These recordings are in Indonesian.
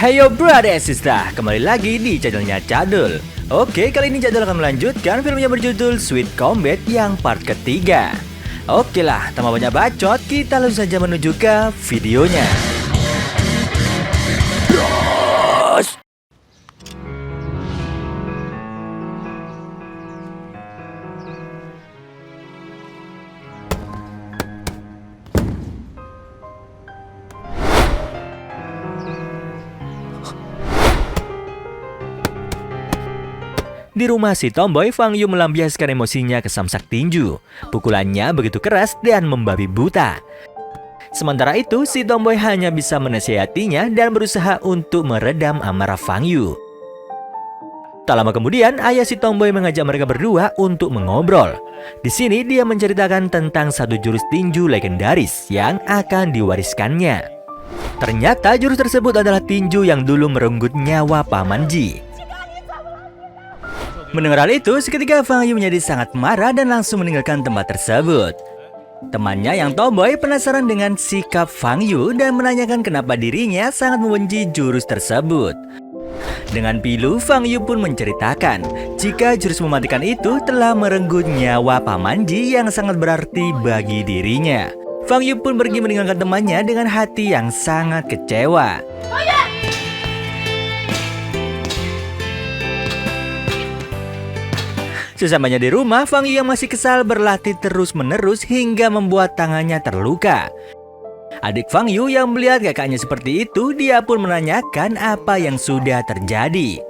Heyo brother and sister, kembali lagi di channelnya Cadul. Oke, kali ini Cadul akan melanjutkan filmnya berjudul Sweet Combat yang part ketiga. Oke lah, tanpa banyak bacot, kita langsung saja menuju ke videonya. Di rumah si tomboy, Fang Yu melampiaskan emosinya ke samsak tinju. Pukulannya begitu keras dan membabi buta. Sementara itu, si tomboy hanya bisa menasihatinya dan berusaha untuk meredam amarah Fang Yu. Tak lama kemudian, ayah si tomboy mengajak mereka berdua untuk mengobrol. Di sini dia menceritakan tentang satu jurus tinju legendaris yang akan diwariskannya. Ternyata jurus tersebut adalah tinju yang dulu merenggut nyawa Paman Ji. Mendengar hal itu, seketika Fang Yu menjadi sangat marah dan langsung meninggalkan tempat tersebut. Temannya yang tomboy penasaran dengan sikap Fang Yu dan menanyakan kenapa dirinya sangat membenci jurus tersebut. Dengan pilu, Fang Yu pun menceritakan jika jurus mematikan itu telah merenggut nyawa Paman Ji yang sangat berarti bagi dirinya. Fang Yu pun pergi meninggalkan temannya dengan hati yang sangat kecewa. Sesampainya di rumah, Fang Yu yang masih kesal berlatih terus-menerus hingga membuat tangannya terluka. Adik Fang Yu yang melihat kakaknya seperti itu, dia pun menanyakan apa yang sudah terjadi.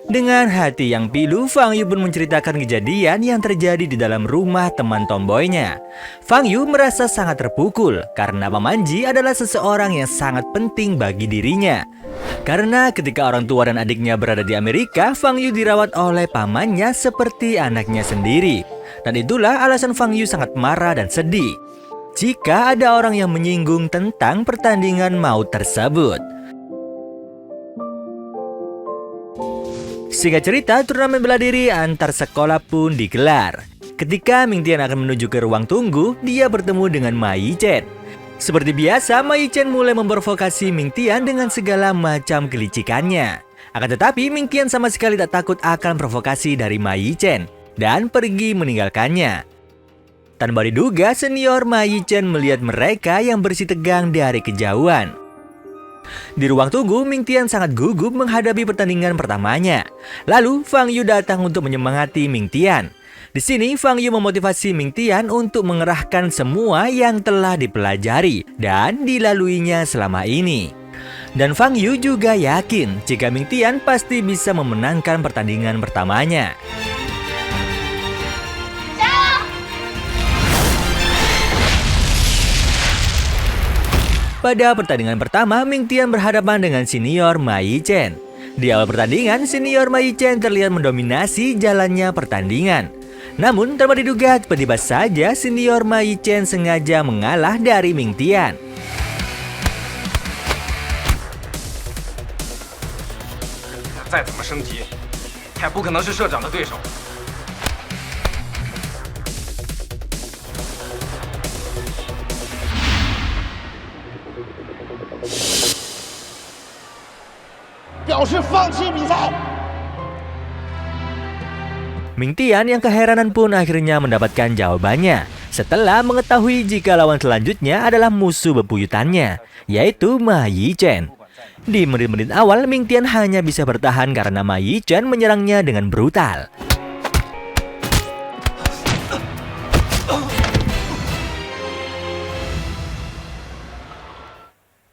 Dengan hati yang pilu, Fang Yu pun menceritakan kejadian yang terjadi di dalam rumah teman tomboynya. Fang Yu merasa sangat terpukul karena Paman Ji adalah seseorang yang sangat penting bagi dirinya. Karena ketika orang tua dan adiknya berada di Amerika, Fang Yu dirawat oleh pamannya seperti anaknya sendiri. Dan itulah alasan Fang Yu sangat marah dan sedih jika ada orang yang menyinggung tentang pertandingan maut tersebut. Singkat cerita, turnamen bela diri antar sekolah pun digelar. Ketika Ming Tian akan menuju ke ruang tunggu, dia bertemu dengan Ma Yichen. Seperti biasa, Ma Yichen mulai memprovokasi Ming Tian dengan segala macam kelicikannya. Akan tetapi, Ming Tian sama sekali tak takut akan provokasi dari Ma Yichen dan pergi meninggalkannya. Tanpa diduga, senior Ma Yichen melihat mereka yang bersih tegang dari kejauhan. Di ruang tunggu, Ming Tian sangat gugup menghadapi pertandingan pertamanya. Lalu, Fang Yu datang untuk menyemangati Ming Tian. Di sini, Fang Yu memotivasi Ming Tian untuk mengerahkan semua yang telah dipelajari dan dilaluinya selama ini. Dan Fang Yu juga yakin jika Ming Tian pasti bisa memenangkan pertandingan pertamanya. Pada pertandingan pertama, Ming Tian berhadapan dengan senior Ma Yichen. Di awal pertandingan, senior Ma Yichen terlihat mendominasi jalannya pertandingan. Namun, tanpa diduga, tiba-tiba saja senior Ma Yichen sengaja mengalah dari Ming Tian. Ming Tian yang keheranan pun akhirnya mendapatkan jawabannya setelah mengetahui jika lawan selanjutnya adalah musuh bebuyutannya, yaitu Ma Yichen. Di menit-menit awal, Ming Tian hanya bisa bertahan karena Ma Yichen menyerangnya dengan brutal.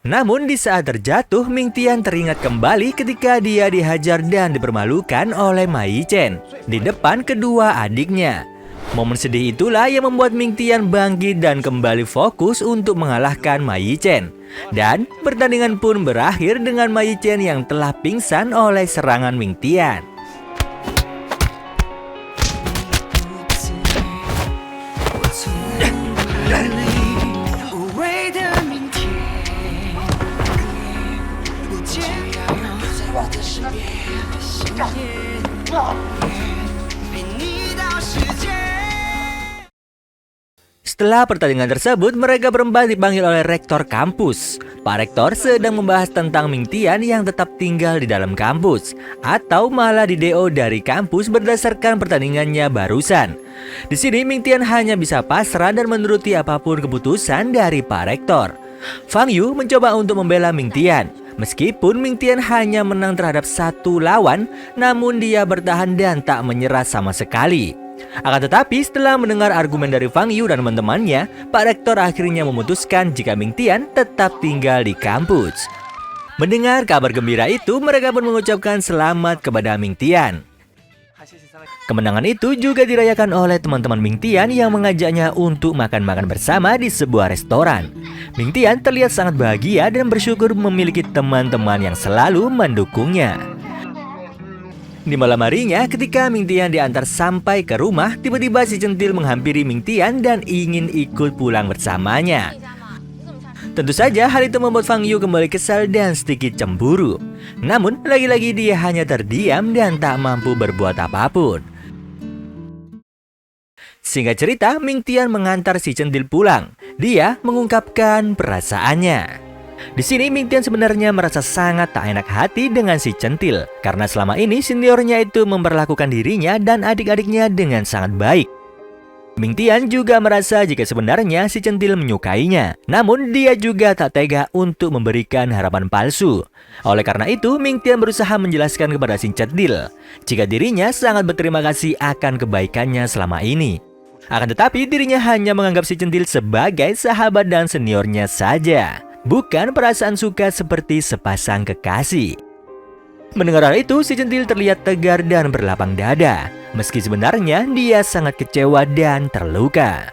Namun di saat terjatuh, Ming Tian teringat kembali ketika dia dihajar dan dipermalukan oleh Ma Yichen di depan kedua adiknya. Momen sedih itulah yang membuat Ming Tian bangkit dan kembali fokus untuk mengalahkan Ma Yichen. Dan pertandingan pun berakhir dengan Ma Yichen yang telah pingsan oleh serangan Ming Tian. Setelah pertandingan tersebut, mereka berempat dipanggil oleh rektor kampus. Pak Rektor sedang membahas tentang Ming Tian yang tetap tinggal di dalam kampus, atau malah di DO dari kampus berdasarkan pertandingannya barusan. Di sini Ming Tian hanya bisa pasrah dan menuruti apapun keputusan dari Pak Rektor. Fang Yu mencoba untuk membela Ming Tian. Meskipun Ming Tian hanya menang terhadap satu lawan, namun dia bertahan dan tak menyerah sama sekali. Akan tetapi setelah mendengar argumen dari Fang Yu dan teman-temannya, Pak Rektor akhirnya memutuskan jika Ming Tian tetap tinggal di kampus. Mendengar kabar gembira itu, mereka pun mengucapkan selamat kepada Ming Tian. Kemenangan itu juga dirayakan oleh teman-teman Ming Tian yang mengajaknya untuk makan-makan bersama di sebuah restoran. Ming Tian terlihat sangat bahagia dan bersyukur memiliki teman-teman yang selalu mendukungnya. Di malam harinya, ketika Ming Tian diantar sampai ke rumah, tiba-tiba si Centil menghampiri Ming Tian dan ingin ikut pulang bersamanya. Tentu saja hal itu membuat Fang Yu kembali kesal dan sedikit cemburu. Namun, lagi-lagi dia hanya terdiam dan tak mampu berbuat apapun. Singkat cerita, Ming Tian mengantar si Centil pulang. Dia mengungkapkan perasaannya. Di sini Ming Tian sebenarnya merasa sangat tak enak hati dengan si Centil karena selama ini seniornya itu memperlakukan dirinya dan adik-adiknya dengan sangat baik. Ming Tian juga merasa jika sebenarnya si Centil menyukainya, namun dia juga tak tega untuk memberikan harapan palsu. Oleh karena itu, Ming Tian berusaha menjelaskan kepada si Centil jika dirinya sangat berterima kasih akan kebaikannya selama ini. Akan tetapi dirinya hanya menganggap si Centil sebagai sahabat dan seniornya saja, bukan perasaan suka seperti sepasang kekasih. Mendengar hal itu, si Centil terlihat tegar dan berlapang dada, meski sebenarnya dia sangat kecewa dan terluka.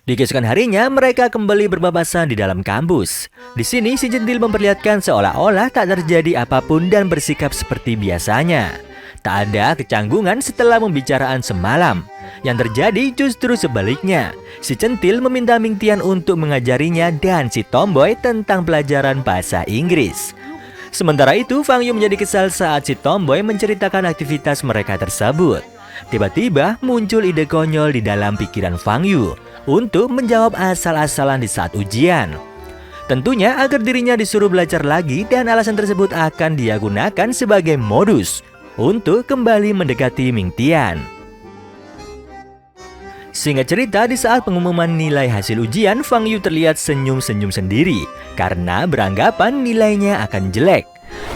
Di keesokan harinya, mereka kembali berpapasan di dalam kampus. Di sini, si Centil memperlihatkan seolah-olah tak terjadi apapun dan bersikap seperti biasanya. Tak ada kecanggungan setelah pembicaraan semalam. Yang terjadi justru sebaliknya. Si Centil meminta Ming Tian untuk mengajarinya dan si Tomboy tentang pelajaran bahasa Inggris. Sementara itu, Fang Yu menjadi kesal saat si Tomboy menceritakan aktivitas mereka tersebut. Tiba-tiba muncul ide konyol di dalam pikiran Fang Yu untuk menjawab asal-asalan di saat ujian. Tentunya agar dirinya disuruh belajar lagi dan alasan tersebut akan dia gunakan sebagai modus untuk kembali mendekati Ming Tian. Singkat cerita, di saat pengumuman nilai hasil ujian, Fang Yu terlihat senyum-senyum sendiri karena beranggapan nilainya akan jelek.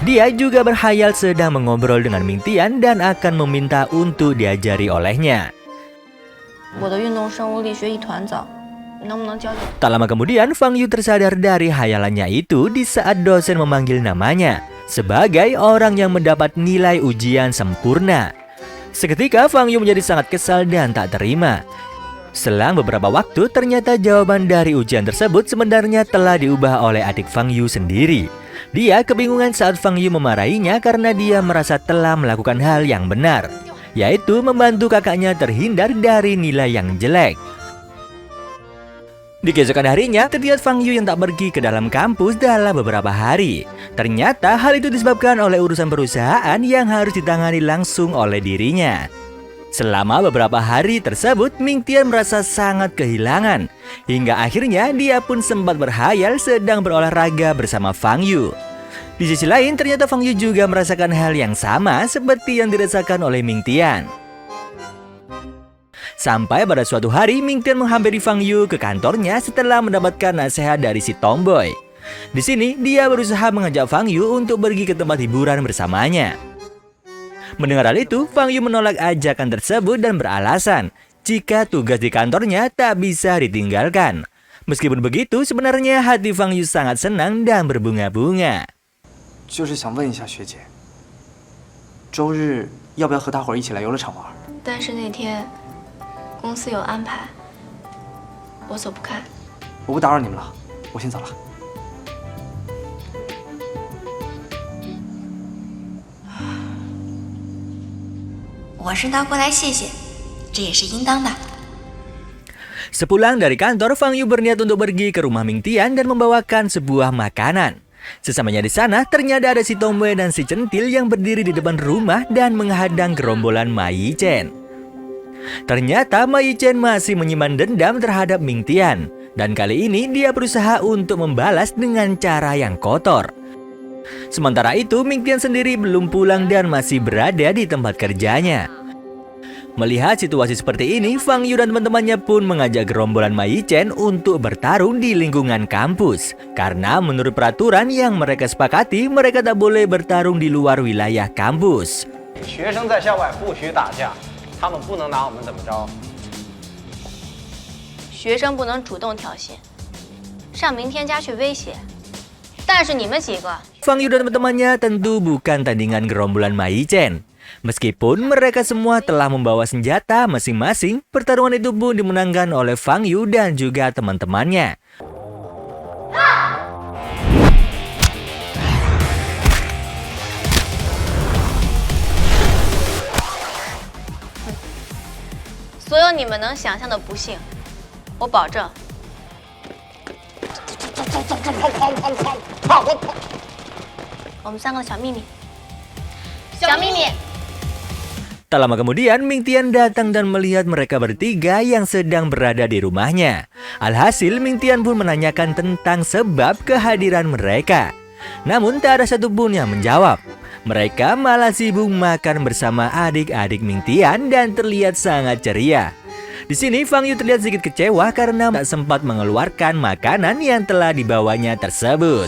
Dia juga berhayal sedang mengobrol dengan Ming Tian dan akan meminta untuk diajari olehnya. Tak lama kemudian, Fang Yu tersadar dari hayalannya itu di saat dosen memanggil namanya sebagai orang yang mendapat nilai ujian sempurna. Seketika Fang Yu menjadi sangat kesal dan tak terima. Selang beberapa waktu, ternyata jawaban dari ujian tersebut sebenarnya telah diubah oleh adik Fang Yu sendiri. Dia kebingungan saat Fang Yu memarahinya karena dia merasa telah melakukan hal yang benar, yaitu membantu kakaknya terhindar dari nilai yang jelek. Di keesokan harinya, terlihat Fang Yu yang tak pergi ke dalam kampus dalam beberapa hari. Ternyata hal itu disebabkan oleh urusan perusahaan yang harus ditangani langsung oleh dirinya. Selama beberapa hari tersebut, Ming Tian merasa sangat kehilangan. Hingga akhirnya dia pun sempat berhayal sedang berolahraga bersama Fang Yu. Di sisi lain, ternyata Fang Yu juga merasakan hal yang sama seperti yang dirasakan oleh Ming Tian. Sampai pada suatu hari, Ming Tian menghampiri Fang Yu ke kantornya setelah mendapatkan nasihat dari si Tomboy. Di sini, dia berusaha mengajak Fang Yu untuk pergi ke tempat hiburan bersamanya. Mendengar hal itu, Fang Yu menolak ajakan tersebut dan beralasan jika tugas di kantornya tak bisa ditinggalkan. Meskipun begitu, sebenarnya hati Fang Yu sangat senang dan berbunga-bunga. 就是想问一下学姐，周日要不要和大伙儿一起来游乐场玩？但是那天公司有安排，我走不开。我不打扰你们了，我先走了。我是拿过来谢谢，这也是应当的。 Sepulang dari kantor, Fang Yu berniat untuk pergi ke rumah Ming Tian dan membawakan sebuah makanan. Sesamanya di sana, ternyata ada si tomboy dan si centil yang berdiri di depan rumah dan menghadang gerombolan Ma Yichen. Ternyata Ma Yichen masih menyimpan dendam terhadap Ming Tian. Dan kali ini dia berusaha untuk membalas dengan cara yang kotor. Sementara itu, Ming Tian sendiri belum pulang dan masih berada di tempat kerjanya. Melihat situasi seperti ini, Fang Yu dan teman-temannya pun mengajak gerombolan Ma Yichen untuk bertarung di lingkungan kampus. Karena menurut peraturan yang mereka sepakati, mereka tak boleh bertarung di luar wilayah kampus. 学生在校外不许打架，他们不能拿我们怎么着。 学生不能主动挑衅，上明天家去威胁。但是你们几个， Fang Yu dan teman-temannya tentu bukan tandingan gerombolan Ma Yichen. Meskipun mereka semua telah membawa senjata masing-masing, pertarungan itu pun dimenangkan oleh Fang Yu dan juga teman-temannya. Semua 你们能想象的不幸，我保证。我们3个的小秘密，小秘密。 Tak lama kemudian, Ming Tian datang dan melihat mereka bertiga yang sedang berada di rumahnya. Alhasil, Ming Tian pun menanyakan tentang sebab kehadiran mereka. Namun, tak ada satupun yang menjawab. Mereka malah sibuk makan bersama adik-adik Ming Tian dan terlihat sangat ceria. Di sini, Fang Yu terlihat sedikit kecewa karena tak sempat mengeluarkan makanan yang telah dibawanya tersebut.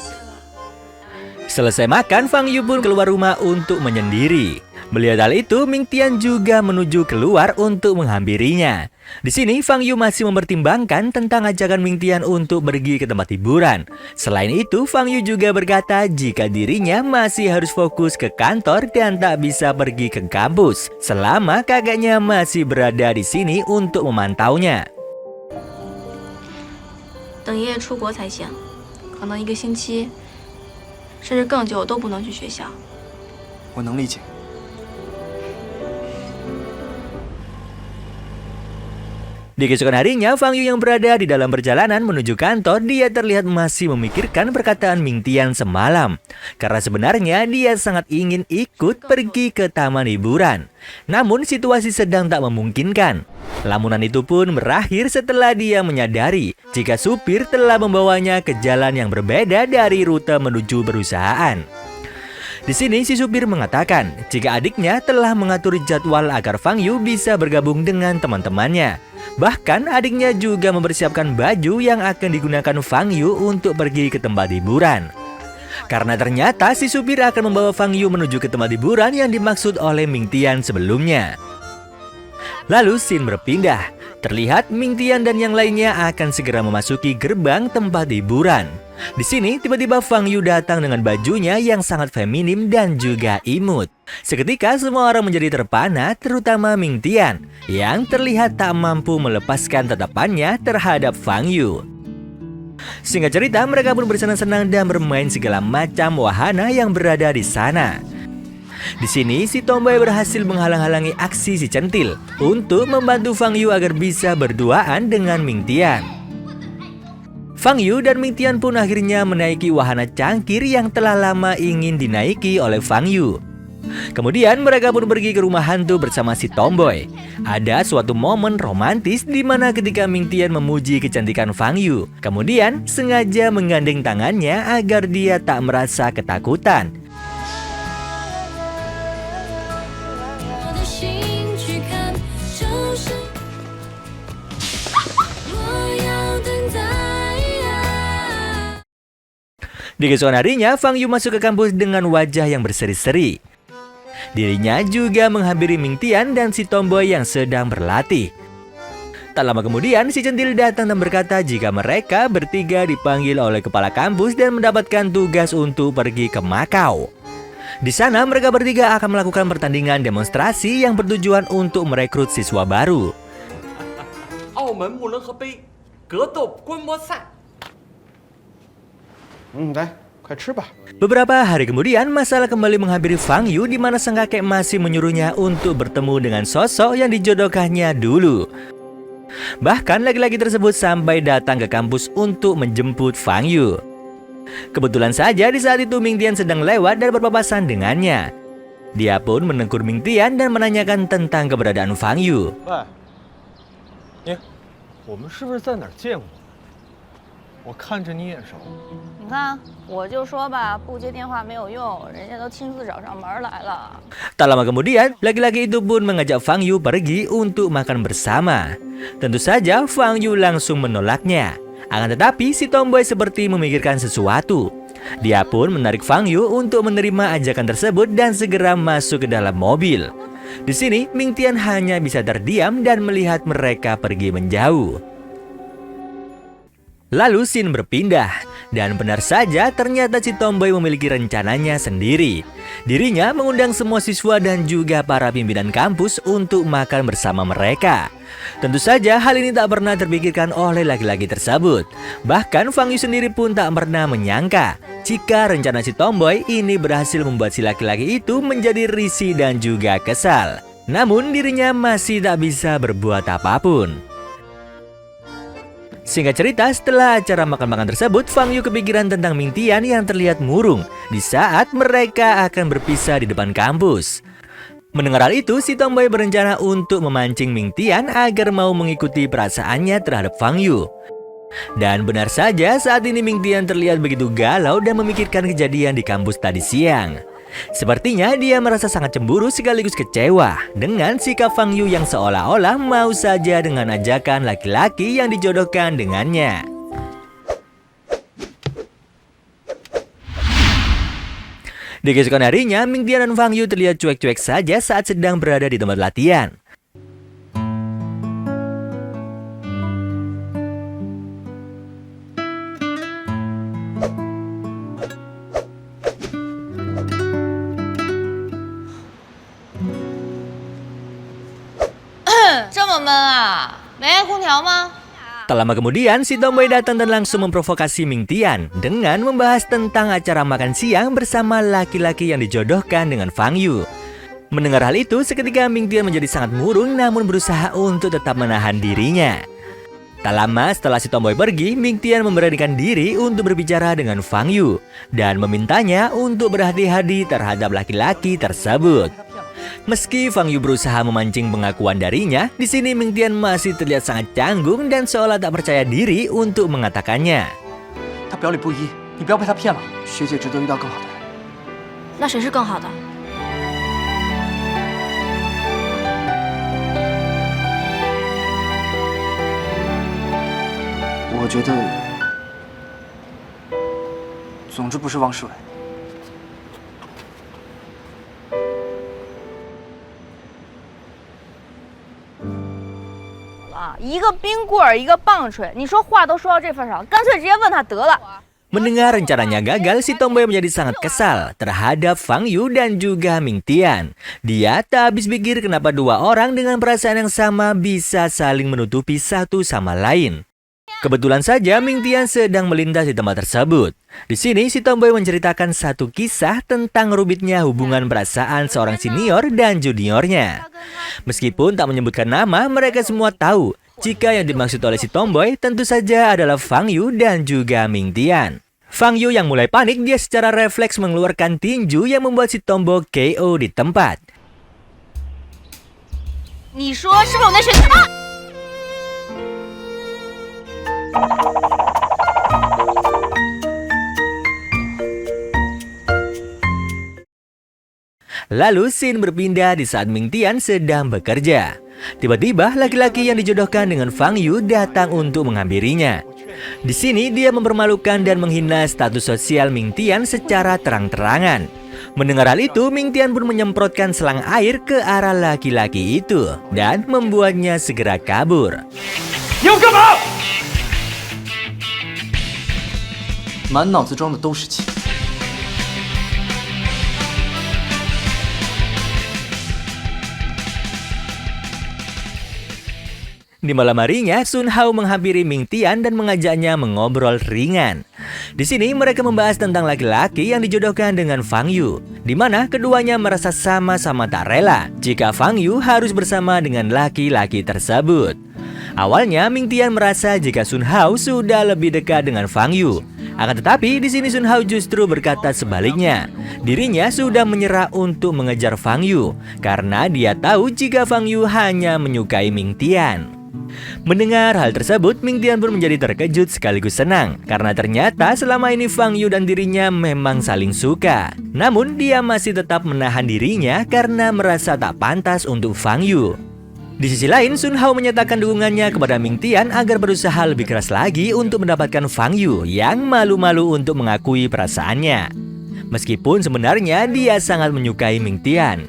Selesai makan, Fang Yu pun keluar rumah untuk menyendiri. Melihat hal itu, Ming Tian juga menuju keluar untuk menghampirinya. Di sini, Fang Yu masih mempertimbangkan tentang ajakan Ming Tian untuk pergi ke tempat hiburan. Selain itu, Fang Yu juga berkata jika dirinya masih harus fokus ke kantor dan tak bisa pergi ke kampus selama kakaknya masih berada di sini untuk memantaunya. 等爷爷出国才行，可能1个星期，甚至更久都不能去学校。我能理解。 Di keesokan harinya, Fang Yu yang berada di dalam perjalanan menuju kantor, dia terlihat masih memikirkan perkataan Ming Tian semalam. Karena sebenarnya dia sangat ingin ikut pergi ke taman hiburan. Namun situasi sedang tak memungkinkan. Lamunan itu pun berakhir setelah dia menyadari jika supir telah membawanya ke jalan yang berbeda dari rute menuju perusahaan. Di sini si supir mengatakan jika adiknya telah mengatur jadwal agar Fang Yu bisa bergabung dengan teman-temannya. Bahkan adiknya juga mempersiapkan baju yang akan digunakan Fang Yu untuk pergi ke tempat hiburan. Karena ternyata si supir akan membawa Fang Yu menuju ke tempat hiburan yang dimaksud oleh Ming Tian sebelumnya. Lalu scene berpindah. Terlihat Ming Tian dan yang lainnya akan segera memasuki gerbang tempat hiburan. Di sini tiba-tiba Fang Yu datang dengan bajunya yang sangat feminim dan juga imut. Seketika semua orang menjadi terpana, terutama Ming Tian yang terlihat tak mampu melepaskan tatapannya terhadap Fang Yu. Singkat cerita, mereka pun bersenang-senang dan bermain segala macam wahana yang berada di sana. Di sini, si tomboy berhasil menghalang-halangi aksi si centil untuk membantu Fang Yu agar bisa berduaan dengan Ming Tian. Fang Yu dan Ming Tian pun akhirnya menaiki wahana cangkir yang telah lama ingin dinaiki oleh Fang Yu. Kemudian mereka pun pergi ke rumah hantu bersama si tomboy. Ada suatu momen romantis di mana ketika Ming Tian memuji kecantikan Fang Yu, kemudian sengaja menggandeng tangannya agar dia tak merasa ketakutan. Di keesokan harinya, Fang Yu masuk ke kampus dengan wajah yang berseri-seri. Dirinya juga menghampiri Ming Tian dan si tomboy yang sedang berlatih. Tak lama kemudian, si centil datang dan berkata jika mereka bertiga dipanggil oleh kepala kampus dan mendapatkan tugas untuk pergi ke Macau. Di sana, mereka bertiga akan melakukan pertandingan demonstrasi yang bertujuan untuk merekrut siswa baru. 澳门木人河杯格斗观摩赛。 来，快吃吧。 Beberapa hari kemudian, masalah kembali menghampiri Fang Yu di mana sang kakek masih menyuruhnya untuk bertemu dengan sosok yang dijodohkannya dulu. Bahkan laki-laki tersebut sampai datang ke kampus untuk menjemput Fang Yu. Kebetulan saja di saat itu Ming Tian sedang lewat dan berpapasan dengannya. Dia pun menegur Ming Tian dan menanyakan tentang keberadaan Fang Yu. 喂，我们是不是在哪儿见过？我看着你眼熟。你看，我就说吧，不接电话没有用，人家都亲自找上门来了。 Tak lama kemudian, laki-laki itu pun mengajak Fang Yu pergi untuk makan bersama. Tentu saja Fang Yu langsung menolaknya. Akan tetapi si tomboy seperti memikirkan sesuatu. Dia pun menarik Fang Yu untuk menerima ajakan tersebut dan segera masuk ke dalam mobil. Di sini Ming Tian hanya bisa terdiam dan melihat mereka pergi menjauh. Lalu scene berpindah, dan benar saja ternyata si tomboy memiliki rencananya sendiri. Dirinya mengundang semua siswa dan juga para pimpinan kampus untuk makan bersama mereka. Tentu saja hal ini tak pernah terpikirkan oleh laki-laki tersebut. Bahkan Fang Yu sendiri pun tak pernah menyangka jika rencana si tomboy ini berhasil membuat si laki-laki itu menjadi risih dan juga kesal. Namun dirinya masih tak bisa berbuat apapun. Singkat cerita, setelah acara makan-makan tersebut, Fang Yu kepikiran tentang Ming Tian yang terlihat murung di saat mereka akan berpisah di depan kampus. Mendengar hal itu, si tomboy berencana untuk memancing Ming Tian agar mau mengikuti perasaannya terhadap Fang Yu. Dan benar saja saat ini Ming Tian terlihat begitu galau dan memikirkan kejadian di kampus tadi siang. Sepertinya dia merasa sangat cemburu sekaligus kecewa dengan sikap Fang Yu yang seolah-olah mau saja dengan ajakan laki-laki yang dijodohkan dengannya. Di keesokan harinya, Ming Tian dan Fang Yu terlihat cuek-cuek saja saat sedang berada di tempat latihan. Tak lama kemudian, si tomboy datang dan langsung memprovokasi Ming Tian dengan membahas tentang acara makan siang bersama laki-laki yang dijodohkan dengan Fang Yu. Mendengar hal itu, seketika Ming Tian menjadi sangat murung namun berusaha untuk tetap menahan dirinya. Tak lama setelah si tomboy pergi, Ming Tian memberanikan diri untuk berbicara dengan Fang Yu dan memintanya untuk berhati-hati terhadap laki-laki tersebut. Meski Fang Yu berusaha memancing pengakuan darinya, di sini Ming Tian masih terlihat sangat canggung dan seolah tak percaya diri untuk mengatakannya. 他表里不一，你不要被他骗了。学姐值得遇到更好的人。那谁是更好的？我觉得，总之不是汪世伟。 一个冰棍儿，一个棒槌，你说话都说到这份上，干脆直接问他得了。 Mendengar rencananya gagal, si tomboy menjadi sangat kesal terhadap Fang Yu dan juga Ming Tian. Dia tak habis pikir kenapa dua orang dengan perasaan yang sama bisa saling menutupi satu sama lain. Kebetulan saja Ming Tian sedang melintas di tempat tersebut. Di sini si tomboy menceritakan satu kisah tentang rumitnya hubungan perasaan seorang senior dan juniornya. Meskipun tak menyebutkan nama, mereka semua tahu jika yang dimaksud oleh si tomboy tentu saja adalah Fang Yu dan juga Ming Tian. Fang Yu yang mulai panik, dia secara refleks mengeluarkan tinju yang membuat si tomboy KO di tempat. 你说是不是我那学啊？ Lalu scene berpindah di saat Ming Tian sedang bekerja. Tiba-tiba laki-laki yang dijodohkan dengan Fang Yu datang untuk menghampirinya. Di sini dia mempermalukan dan menghina status sosial Ming Tian secara terang-terangan. Mendengar hal itu, Ming Tian pun menyemprotkan selang air ke arah laki-laki itu dan membuatnya segera kabur. 你要干嘛？ 满脑子装的都是气。 Di malam harinya, Sun Hao menghampiri Ming Tian dan mengajaknya mengobrol ringan. Di sini mereka membahas tentang laki-laki yang dijodohkan dengan Fang Yu, di mana keduanya merasa sama-sama tak rela jika Fang Yu harus bersama dengan laki-laki tersebut. Awalnya Ming Tian merasa jika Sun Hao sudah lebih dekat dengan Fang Yu. Akan tetapi di sini Sun Hao justru berkata sebaliknya. Dirinya sudah menyerah untuk mengejar Fang Yu karena dia tahu jika Fang Yu hanya menyukai Ming Tian. Mendengar hal tersebut, Ming Tian pun menjadi terkejut sekaligus senang karena ternyata selama ini Fang Yu dan dirinya memang saling suka. Namun dia masih tetap menahan dirinya karena merasa tak pantas untuk Fang Yu. Di sisi lain, Sun Hao menyatakan dukungannya kepada Ming Tian agar berusaha lebih keras lagi untuk mendapatkan Fang Yu yang malu-malu untuk mengakui perasaannya. Meskipun sebenarnya dia sangat menyukai Ming Tian.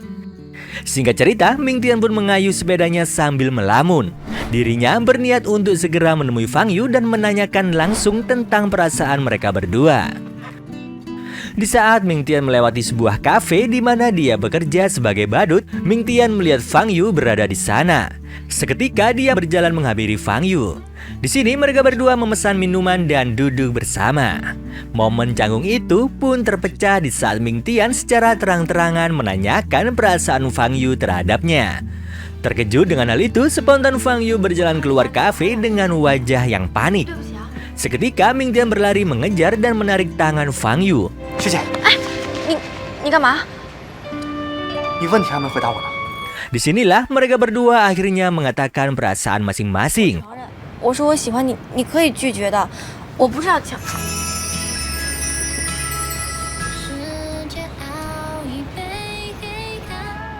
Singkat cerita, Ming Tian pun mengayuh sepedanya sambil melamun. Dirinya berniat untuk segera menemui Fang Yu dan menanyakan langsung tentang perasaan mereka berdua. Di saat Ming Tian melewati sebuah kafe di mana dia bekerja sebagai badut, Ming Tian melihat Fang Yu berada di sana. Seketika dia berjalan menghampiri Fang Yu. Di sini mereka berdua memesan minuman dan duduk bersama. Momen canggung itu pun terpecah di saat Ming Tian secara terang-terangan menanyakan perasaan Fang Yu terhadapnya. Terkejut dengan hal itu, spontan Fang Yu berjalan keluar kafe dengan wajah yang panik. Seketika Ming Tian berlari mengejar dan menarik tangan Fang Yu. 学姐，你干嘛？你问题还没回答我呢。 Disinilah mereka berdua akhirnya mengatakan perasaan masing-masing. 我说我喜欢你，你可以拒绝的，我不是要抢。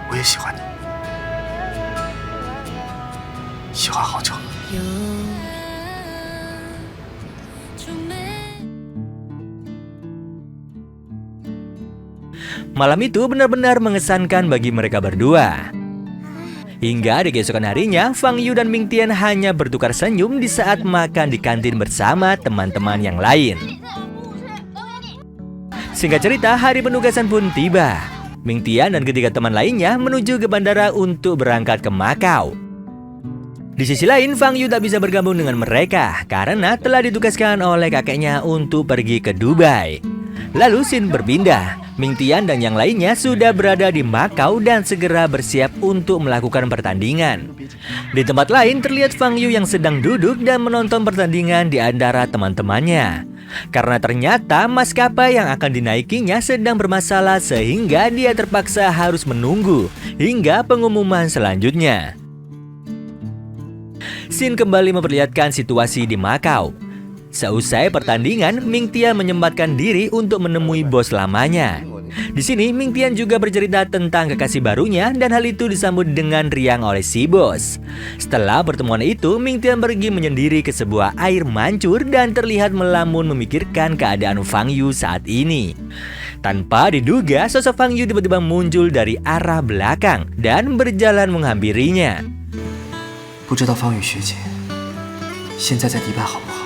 我也喜欢你，喜欢好久了。 Malam itu benar-benar mengesankan bagi mereka berdua. Hingga di keesokan harinya, Fang Yu dan Ming Tian hanya bertukar senyum di saat makan di kantin bersama teman-teman yang lain. Singkat cerita, hari penugasan pun tiba. Ming Tian dan ketiga teman lainnya menuju ke bandara untuk berangkat ke Makau. Di sisi lain, Fang Yu tak bisa bergabung dengan mereka karena telah ditugaskan oleh kakeknya untuk pergi ke Dubai. Lalu scene berpindah. Ming Tian dan yang lainnya sudah berada di Makau dan segera bersiap untuk melakukan pertandingan. Di tempat lain terlihat Fang Yu yang sedang duduk dan menonton pertandingan di antara teman-temannya. Karena ternyata maskapai yang akan dinaikinya sedang bermasalah sehingga dia terpaksa harus menunggu hingga pengumuman selanjutnya. Scene kembali memperlihatkan situasi di Makau. Seusai pertandingan, Ming Tian menyempatkan diri untuk menemui bos lamanya. Di sini, Ming Tian juga bercerita tentang kekasih barunya dan hal itu disambut dengan riang oleh si bos. Setelah pertemuan itu, Ming Tian pergi menyendiri ke sebuah air mancur dan terlihat melamun memikirkan keadaan Fang Yu saat ini. Tanpa diduga, sosok Fang Yu tiba-tiba muncul dari arah belakang dan berjalan menghampirinya. 不知道方雨学姐现在在迪拜好不好？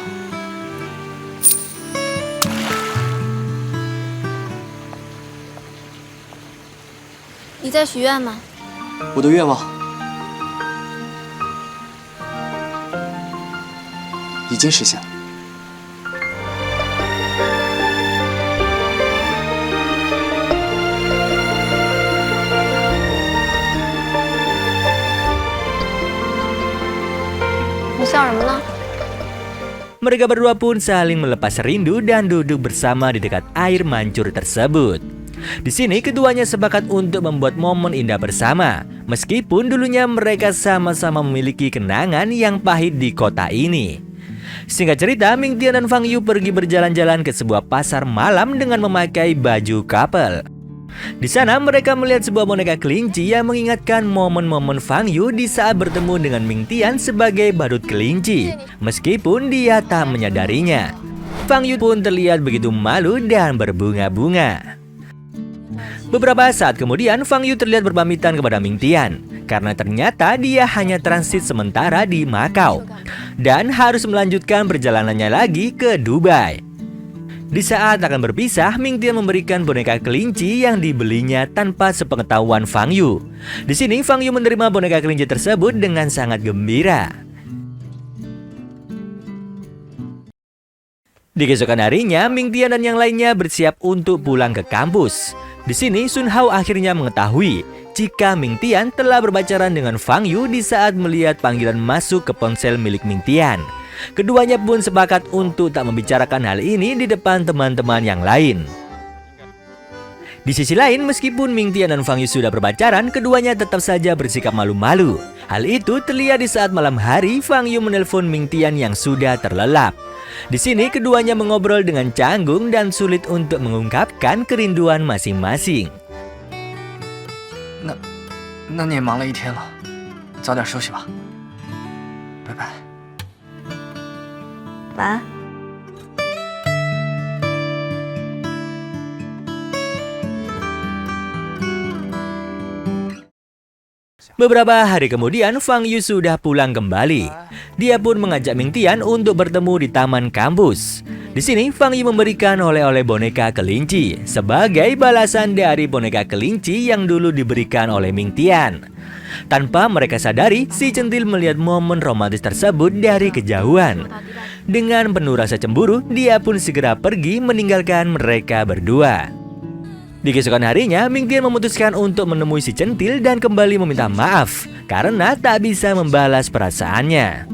你在许愿吗？我的愿望已经实现了。你笑什么呢？ Mereka berdua pun saling melepas rindu dan duduk bersama di dekat air mancur tersebut. Di sini keduanya sepakat untuk membuat momen indah bersama, meskipun dulunya mereka sama-sama memiliki kenangan yang pahit di kota ini. Singkat cerita, Ming Tian dan Fang Yu pergi berjalan-jalan ke sebuah pasar malam dengan memakai baju couple. Di sana mereka melihat sebuah boneka kelinci yang mengingatkan momen-momen Fang Yu di saat bertemu dengan Ming Tian sebagai badut kelinci, meskipun dia tak menyadarinya. Fang Yu pun terlihat begitu malu dan berbunga-bunga. Beberapa saat kemudian, Fang Yu terlihat berpamitan kepada Ming Tian karena ternyata dia hanya transit sementara di Makau dan harus melanjutkan perjalanannya lagi ke Dubai. Di saat akan berpisah, Ming Tian memberikan boneka kelinci yang dibelinya tanpa sepengetahuan Fang Yu. Di sini, Fang Yu menerima boneka kelinci tersebut dengan sangat gembira. Di keesokan harinya, Ming Tian dan yang lainnya bersiap untuk pulang ke kampus. Di sini, Sun Hao akhirnya mengetahui jika Ming Tian telah berpacaran dengan Fang Yu di saat melihat panggilan masuk ke ponsel milik Ming Tian. Keduanya pun sepakat untuk tak membicarakan hal ini di depan teman-teman yang lain. Di sisi lain, meskipun Ming Tian dan Fang Yu sudah berpacaran, keduanya tetap saja bersikap malu-malu. Hal itu terlihat di saat malam hari Fang Yu menelpon Ming Tian yang sudah terlelap. Di sini keduanya mengobrol dengan canggung dan sulit untuk mengungkapkan kerinduan masing-masing. 那你也忙了一天了，早点休息吧。拜拜。晚安。 Beberapa hari kemudian, Fang Yu sudah pulang kembali. Dia pun mengajak Ming Tian untuk bertemu di taman kampus. Di sini, Fang Yu memberikan oleh-oleh boneka kelinci sebagai balasan dari boneka kelinci yang dulu diberikan oleh Ming Tian. Tanpa mereka sadari, si centil melihat momen romantis tersebut dari kejauhan. Dengan penuh rasa cemburu, dia pun segera pergi meninggalkan mereka berdua. Di keesokan harinya, Ming Tian memutuskan untuk menemui si centil dan kembali meminta maaf karena tak bisa membalas perasaannya.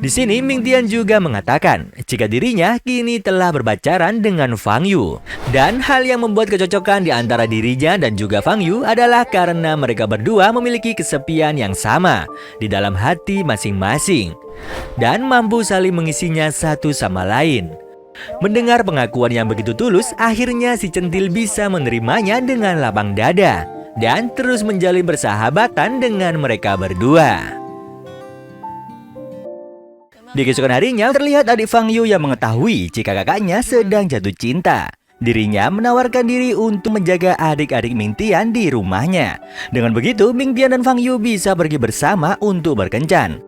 Di sini, Ming Tian juga mengatakan jika dirinya kini telah berpacaran dengan Fang Yu. Dan hal yang membuat kecocokan di antara dirinya dan juga Fang Yu adalah karena mereka berdua memiliki kesepian yang sama di dalam hati masing-masing dan mampu saling mengisinya satu sama lain. Mendengar pengakuan yang begitu tulus, akhirnya si centil bisa menerimanya dengan lapang dada dan terus menjalin persahabatan dengan mereka berdua. Di keesokan harinya, terlihat adik Fang Yu yang mengetahui jika kakaknya sedang jatuh cinta. Dirinya menawarkan diri untuk menjaga adik-adik Ming Tian di rumahnya. Dengan begitu, Ming Tian dan Fang Yu bisa pergi bersama untuk berkencan.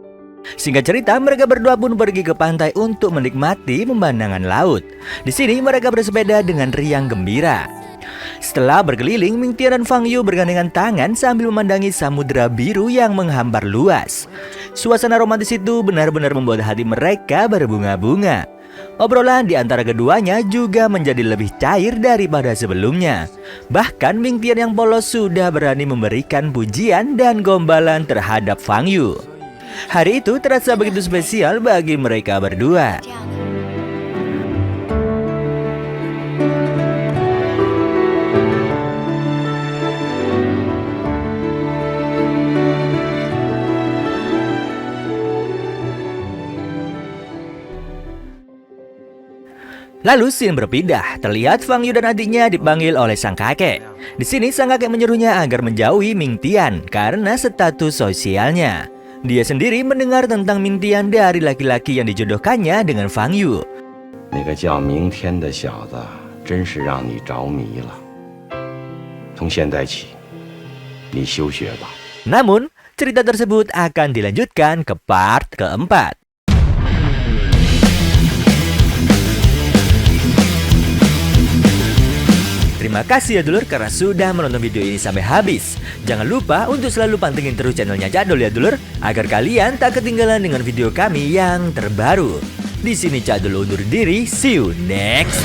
Singkat cerita, mereka berdua pun pergi ke pantai untuk menikmati pemandangan laut. Di sini mereka bersepeda dengan riang gembira. Setelah berkeliling, Ming Tian dan Fang Yu bergandengan tangan sambil memandangi samudera biru yang menghampar luas. Suasana romantis itu benar-benar membuat hati mereka berbunga-bunga. Obrolan di antara keduanya juga menjadi lebih cair daripada sebelumnya. Bahkan Ming Tian yang polos sudah berani memberikan pujian dan gombalan terhadap Fang Yu. Hari itu terasa begitu spesial bagi mereka berdua. Lalu scene berpindah, terlihat Fang Yu dan adiknya dipanggil oleh sang kakek. Di sini sang kakek menyuruhnya agar menjauhi Ming Tian karena status sosialnya. Dia sendiri mendengar tentang Ming Tian dari laki-laki yang dijodohkannya dengan Fang Yu. 那个叫明天的小子，真是让你着迷了。从现在起，你休学吧。 Namun, cerita tersebut akan dilanjutkan ke part keempat. Terima kasih ya dulur karena sudah menonton video ini sampai habis. Jangan lupa untuk selalu pantengin terus channelnya Cak Dul ya dulur, agar kalian tak ketinggalan dengan video kami yang terbaru. Di sini Cak Dul undur diri, see you next.